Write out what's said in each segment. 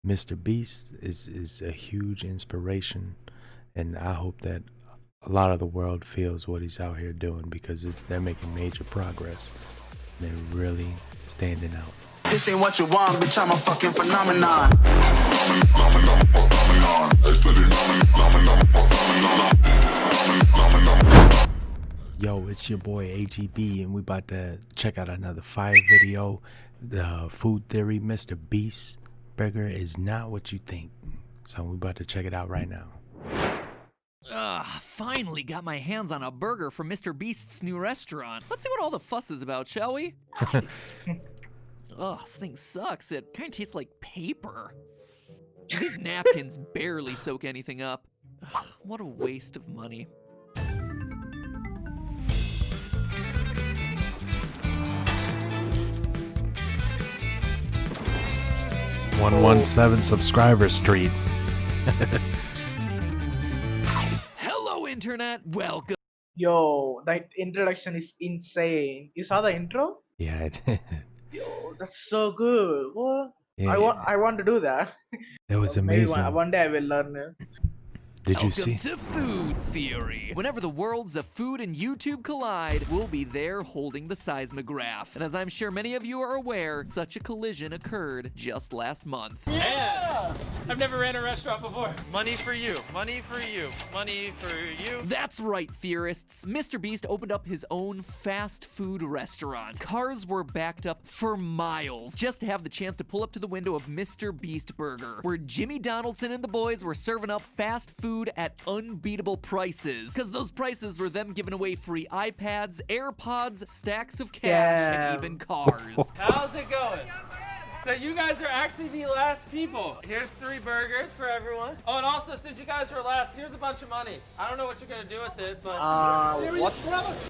MrBeast is a huge inspiration, and I hope that a lot of the world feels what he's out here doing, because they're making major progress. They're really standing out. This ain't what you want, bitch, I'm a fucking phenomenon. Yo, it's your boy AGB, and we about to check out another fire video. The food theory MrBeast burger is not what you think. So we about to check it out right now. Finally got my hands on a burger from MrBeast's new restaurant. Let's see what all the fuss is about, shall we? Ugh, this thing sucks. It kind of tastes like paper. These napkins barely soak anything up. Ugh, what a waste of money. $117 subscriber street. Hello, Internet. Welcome. Yo, that introduction is insane. You saw the intro? Yeah, I did. Yo, that's so good. What? Yeah, I want to do that. That was Maybe amazing. one day I will learn it. Did you Welcome see? to Food Theory. Whenever the worlds of food and YouTube collide, we'll be there holding the seismograph. And as I'm sure many of you are aware, such a collision occurred just last month. Yeah! I've never ran a restaurant before. Money for you, money for you, money for you. That's right, theorists. MrBeast opened up his own fast food restaurant. Cars were backed up for miles just to have the chance to pull up to the window of MrBeast Burger, where Jimmy Donaldson and the boys were serving up fast food at unbeatable prices. Because those prices were them giving away free iPads, AirPods, stacks of cash, and even cars. How's it going? So you guys are actually the last people. Here's 3 burgers for everyone. Oh, and also, since you guys were last, here's a bunch of money. I don't know what you're gonna do with it, but What?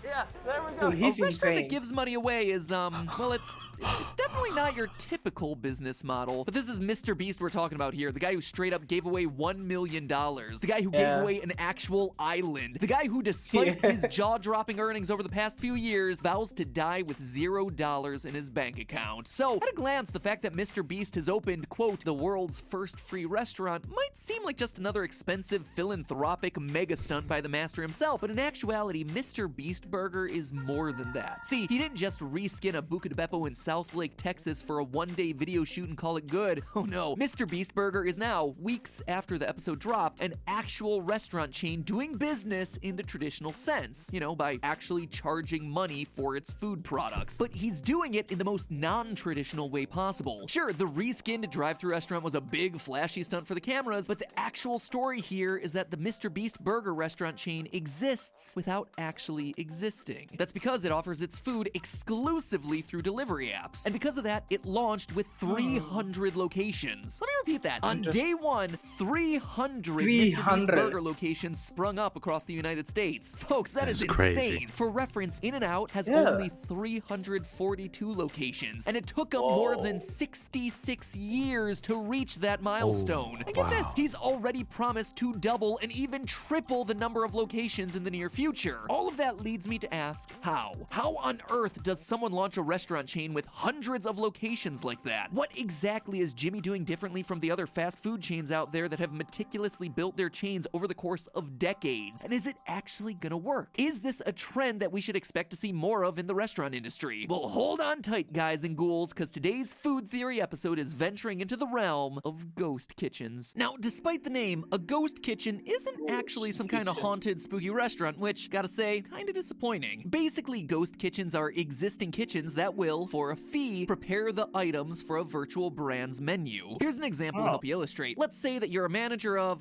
yeah, there we go. Dude, he's A restaurant insane. that gives money away is, well, it's definitely not your typical business model. But this is MrBeast we're talking about here. The guy who straight up gave away $1 million. The guy who gave away an actual island. The guy who, despite his jaw-dropping earnings over the past few years, vows to die with $0 in his bank account. So, at a glance, the fact that MrBeast has opened, quote, the world's first free restaurant might seem like just another expensive philanthropic mega stunt by the master himself, but in actuality, MrBeast Burger is more than that. See, he didn't just reskin a Buca de Beppo in South Lake, Texas for a one-day video shoot and call it good. Oh no, MrBeast Burger is now, weeks after the episode dropped, an actual restaurant chain doing business in the traditional sense, you know, by actually charging money for its food products. But he's doing it in the most non-traditional way possible. Sure, the reskinned drive-thru restaurant was a big, flashy stunt for the cameras, but the actual story here is that the MrBeast Burger restaurant chain exists without actually existing. That's because it offers its food exclusively through delivery apps. And because of that, it launched with 300 locations. Let me repeat that. On day one, 300 MrBeast Burger locations sprung up across the United States. Folks, that's insane. crazy. For reference, In-N-Out has only 342 locations, and it took them more than 66 years to reach that milestone. And get this, he's already promised to double and even triple the number of locations in the near future. All of that leads me to ask, how? How on earth does someone launch a restaurant chain with hundreds of locations like that? What exactly is Jimmy doing differently from the other fast food chains out there that have meticulously built their chains over the course of decades? And is it actually gonna work? Is this a trend that we should expect to see more of in the restaurant industry? Well, hold on tight, guys and ghouls, because today's food theory episode is venturing into the realm of ghost kitchens. Now, despite the name, a ghost kitchen isn't actually some kind of haunted, spooky restaurant, which, gotta say, kinda disappointing. Basically, ghost kitchens are existing kitchens that will, for a fee, prepare the items for a virtual brand's menu. Here's an example to help you illustrate. Let's say that you're a manager of,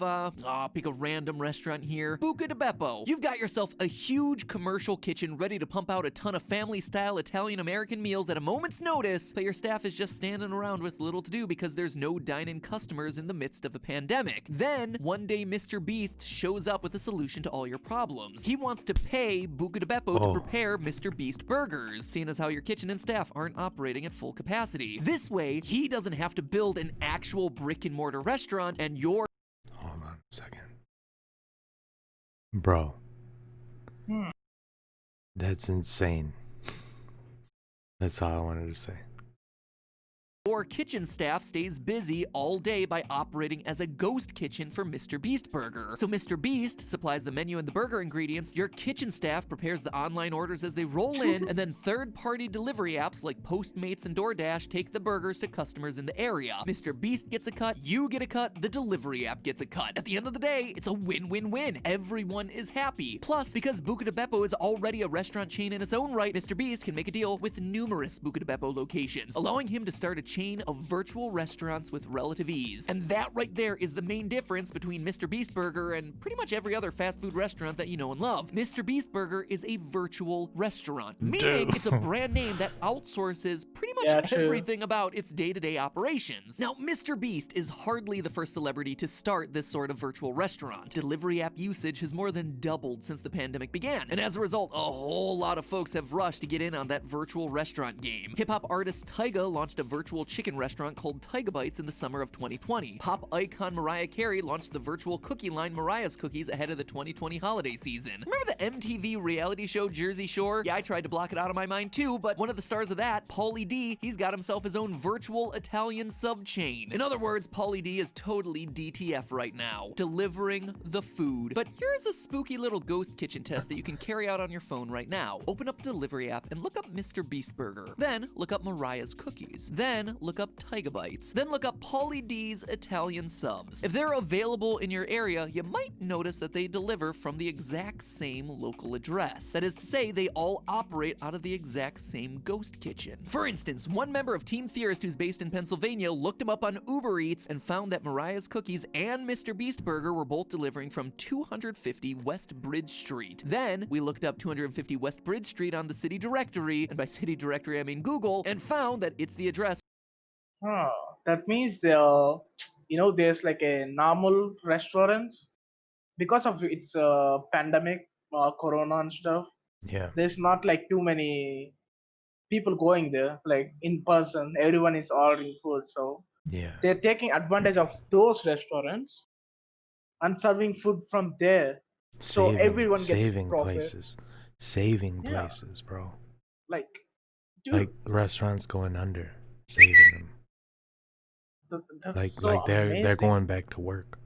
pick a random restaurant here, Buca de Beppo. You've got yourself a huge commercial kitchen ready to pump out a ton of family-style Italian-American meals at a moment's notice, but your staff is just standing around with little to do because there's no dine-in customers in the midst of a pandemic. Then, one day MrBeast shows up with a solution to all your problems. He wants to pay Buca de Beppo to prepare MrBeast burgers, seeing as how your kitchen and staff aren't operating at full capacity. This way, he doesn't have to build an actual brick-and-mortar restaurant, and your Hold on a second. Bro. That's insane. That's all I wanted to say. Or kitchen staff stays busy all day by operating as a ghost kitchen for MrBeast Burger. So MrBeast supplies the menu and the burger ingredients, your kitchen staff prepares the online orders as they roll in, and then third-party delivery apps like Postmates and DoorDash take the burgers to customers in the area. MrBeast gets a cut, you get a cut, the delivery app gets a cut. At the end of the day, it's a win-win-win. Everyone is happy. Plus, because Buca de Beppo is already a restaurant chain in its own right, MrBeast can make a deal with numerous Buca de Beppo locations, allowing him to start a chain of virtual restaurants with relative ease. And that right there is the main difference between MrBeast Burger and pretty much every other fast food restaurant that you know and love. MrBeast Burger is a virtual restaurant, meaning it's a brand name that outsources pretty much everything about its day-to-day operations. Now, MrBeast is hardly the first celebrity to start this sort of virtual restaurant. Delivery app usage has more than doubled since the pandemic began, and as a result, a whole lot of folks have rushed to get in on that virtual restaurant game. Hip-hop artist Tyga launched a virtual chicken restaurant called Tyga Bites in the summer of 2020. Pop icon Mariah Carey launched the virtual cookie line Mariah's Cookies ahead of the 2020 holiday season. Remember the MTV reality show Jersey Shore? Yeah, I tried to block it out of my mind too, but one of the stars of that, Pauly D, he's got himself his own virtual Italian sub chain. In other words, Pauly D is totally DTF right now, delivering the food. But here's a spooky little ghost kitchen test that you can carry out on your phone right now. Open up the delivery app and look up MrBeast Burger. Then look up Mariah's Cookies. Then look up Tyga Bites. Then look up Pauly D's Italian subs. If they're available in your area, you might notice that they deliver from the exact same local address. That is to say, they all operate out of the exact same ghost kitchen. For instance, one member of Team Theorist who's based in Pennsylvania looked him up on Uber Eats and found that Mariah's Cookies and MrBeast Burger were both delivering from 250 West Bridge Street. Then we looked up 250 West Bridge Street on the city directory, and by city directory I mean Google, and found that it's the address. Oh, that means there's like a normal restaurants because of its pandemic, corona and stuff. Yeah. There's not like too many people going there, like in person. Everyone is ordering food, so Yeah. they're taking advantage of those restaurants and serving food from there. So everyone gets saving profit. places. Saving places, bro. Like, dude, Like restaurants going under, saving them. that's Like they're amazing. going back to work.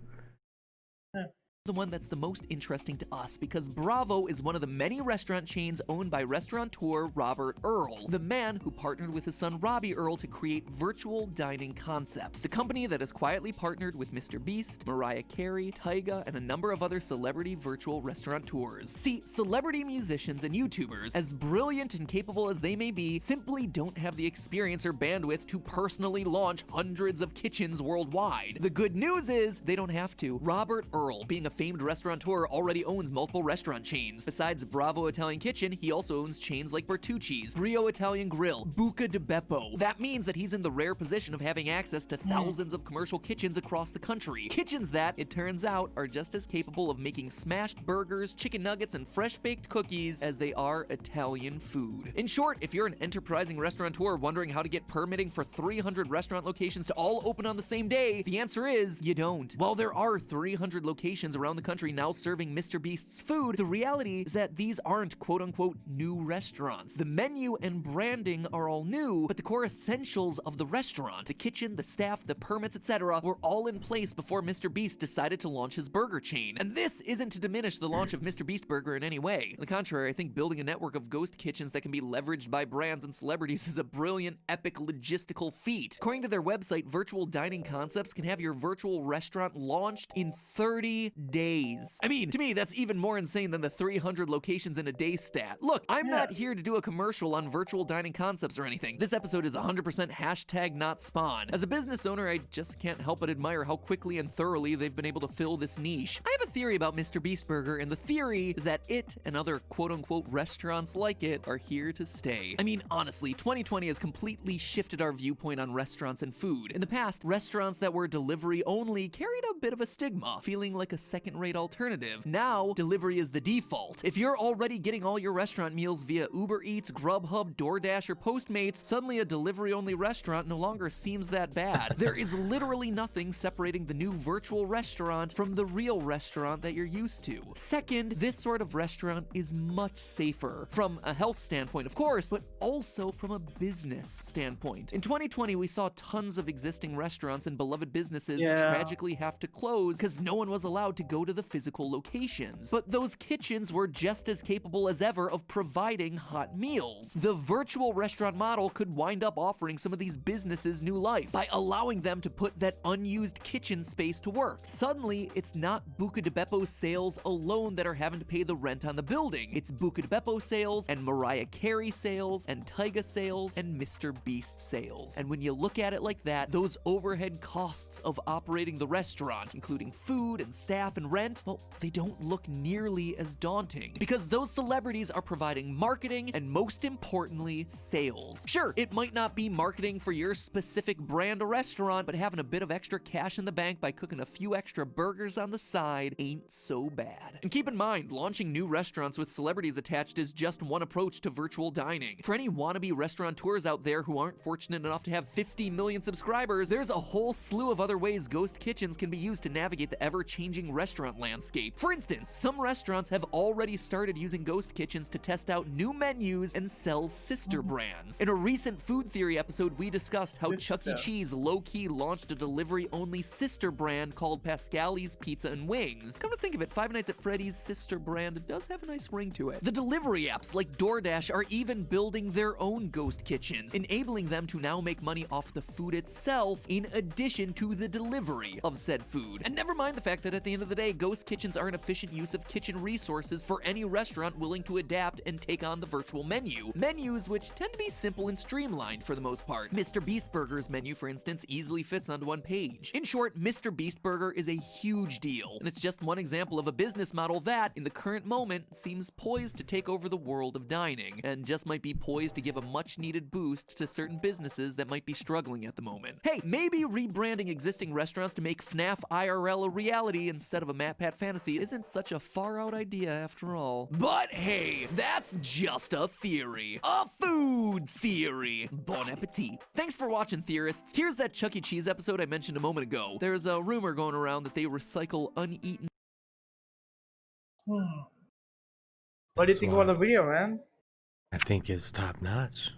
The one that's the most interesting to us because Bravo is one of the many restaurant chains owned by restaurateur Robert Earl, the man who partnered with his son Robbie Earl to create Virtual Dining Concepts, the company that has quietly partnered with MrBeast, Mariah Carey, Tyga, and a number of other celebrity virtual restaurateurs. See, celebrity musicians and YouTubers, as brilliant and capable as they may be, simply don't have the experience or bandwidth to personally launch hundreds of kitchens worldwide. The good news is they don't have to. Robert Earl, being a famed restaurateur, already owns multiple restaurant chains. Besides Bravo Italian Kitchen, he also owns chains like Bertucci's, Rio Italian Grill, Buca de Beppo. That means that he's in the rare position of having access to thousands of commercial kitchens across the country. Kitchens that, it turns out, are just as capable of making smashed burgers, chicken nuggets, and fresh-baked cookies as they are Italian food. In short, if you're an enterprising restaurateur wondering how to get permitting for 300 restaurant locations to all open on the same day, the answer is you don't. While there are 300 locations around the country now serving MrBeast's food, the reality is that these aren't quote-unquote new restaurants. The menu and branding are all new, but the core essentials of the restaurant, the kitchen, the staff, the permits, etc., were all in place before MrBeast decided to launch his burger chain. And this isn't to diminish the launch of MrBeast Burger in any way. On the contrary, I think building a network of ghost kitchens that can be leveraged by brands and celebrities is a brilliant, epic logistical feat. According to their website, Virtual Dining Concepts can have your virtual restaurant launched in 30 days. I mean, to me, that's even more insane than the 300 locations in a day stat. Look, I'm not here to do a commercial on Virtual Dining Concepts or anything. This episode is 100% hashtag not spawn. As a business owner, I just can't help but admire how quickly and thoroughly they've been able to fill this niche. I have a theory about MrBeast Burger, and the theory is that it and other quote-unquote restaurants like it are here to stay. I mean, honestly, 2020 has completely shifted our viewpoint on restaurants and food. In the past, restaurants that were delivery only carried a bit of a stigma, feeling like a second second-rate alternative. Now, delivery is the default. If you're already getting all your restaurant meals via Uber Eats, Grubhub, DoorDash, or Postmates, suddenly a delivery-only restaurant no longer seems that bad. There is literally nothing separating the new virtual restaurant from the real restaurant that you're used to. Second, this sort of restaurant is much safer. From a health standpoint, of course, but also from a business standpoint. In 2020, we saw tons of existing restaurants and beloved businesses tragically have to close because no one was allowed to go to the physical locations. But those kitchens were just as capable as ever of providing hot meals. The virtual restaurant model could wind up offering some of these businesses new life by allowing them to put that unused kitchen space to work. Suddenly, it's not Buca de Beppo sales alone that are having to pay the rent on the building. It's Buca de Beppo sales and Mariah Carey sales and Tyga sales and MrBeast sales. And when you look at it like that, those overhead costs of operating the restaurant, including food and staff and rent, well, they don't look nearly as daunting because those celebrities are providing marketing and, most importantly, sales. Sure, it might not be marketing for your specific brand or restaurant, but having a bit of extra cash in the bank by cooking a few extra burgers on the side ain't so bad. And keep in mind, launching new restaurants with celebrities attached is just one approach to virtual dining. For any wannabe restaurateurs out there who aren't fortunate enough to have 50 million subscribers, there's a whole slew of other ways ghost kitchens can be used to navigate the ever-changing restaurant landscape. For instance, some restaurants have already started using ghost kitchens to test out new menus and sell sister brands. In a recent food theory episode, we discussed how Chuck E. Cheese low-key launched a delivery-only sister brand called Pascali's Pizza and Wings. Come to think of it, Five Nights at Freddy's sister brand does have a nice ring to it. The delivery apps like DoorDash are even building their own ghost kitchens, enabling them to now make money off the food itself in addition to the delivery of said food. And never mind the fact that at the end of the day, ghost kitchens are an efficient use of kitchen resources for any restaurant willing to adapt and take on the virtual menu. Menus which tend to be simple and streamlined for the most part. MrBeast Burger's menu, for instance, easily fits onto one page. In short, MrBeast Burger is a huge deal, and it's just one example of a business model that, in the current moment, seems poised to take over the world of dining, and just might be poised to give a much-needed boost to certain businesses that might be struggling at the moment. Hey, maybe rebranding existing restaurants to make FNAF IRL a reality instead of a MatPat fantasy isn't such a far-out idea after all. But hey, that's just a theory. A food theory. Bon appetit. Thanks for watching, theorists. Here's that Chuck E. Cheese episode I mentioned a moment ago. There's a rumor going around that they recycle uneaten. What do you think about the video, man? I think it's top notch.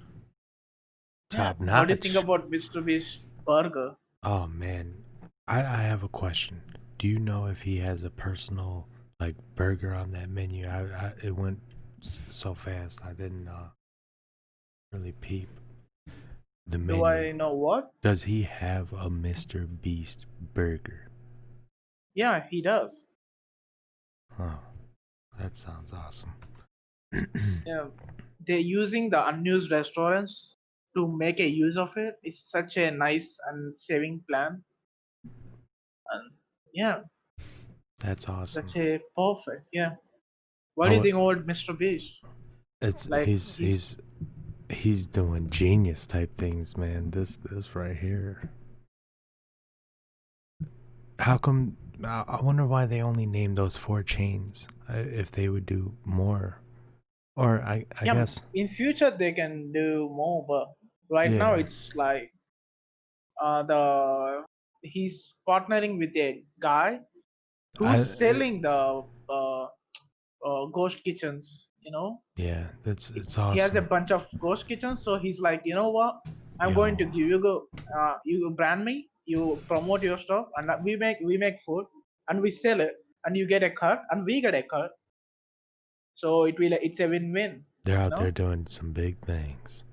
Yeah. Top notch. What do you think about MrBeast Burger? Oh man, I have a question. Do you know if he has a personal like burger on that menu? It went so fast I didn't really peep the menu. Do I know what? Does he have a MrBeast burger? Yeah, he does. Oh, that sounds awesome. Yeah, they're using the unused restaurants to make a use of it. It's such a nice and saving plan. And yeah, That's awesome. that's a perfect. Yeah. What do you think about MrBeast? It's Like, he's doing genius type things, man. This right here. How come? I wonder why they only named those 4 chains. If they would do more, or I Yeah, guess in future they can do more, but right now Yeah. it's like he's partnering with a guy who's selling the ghost kitchens. You know, yeah, it's he has a awesome. bunch of ghost kitchens, so he's like, you know what? I'm going to give you brand me, you promote your stuff, and we make food and we sell it, and you get a cut, and we get a cut. So it's a win-win. They're out know? there doing some big things.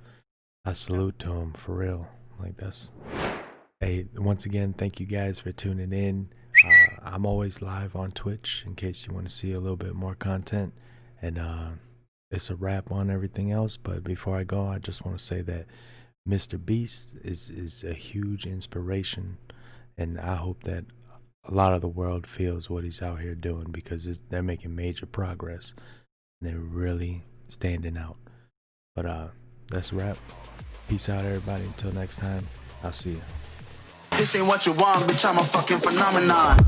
I salute to them for real. Like that's. Hey, once again, thank you guys for tuning in. I'm always live on Twitch in case you want to see a little bit more content. And it's a wrap on everything else. But before I go, I just want to say that MrBeast is a huge inspiration. And I hope that a lot of the world feels what he's out here doing because they're making major progress. And they're really standing out. But that's a wrap. Peace out, everybody. Until next time, I'll see you. This ain't what you want, bitch, I'm a fucking phenomenon.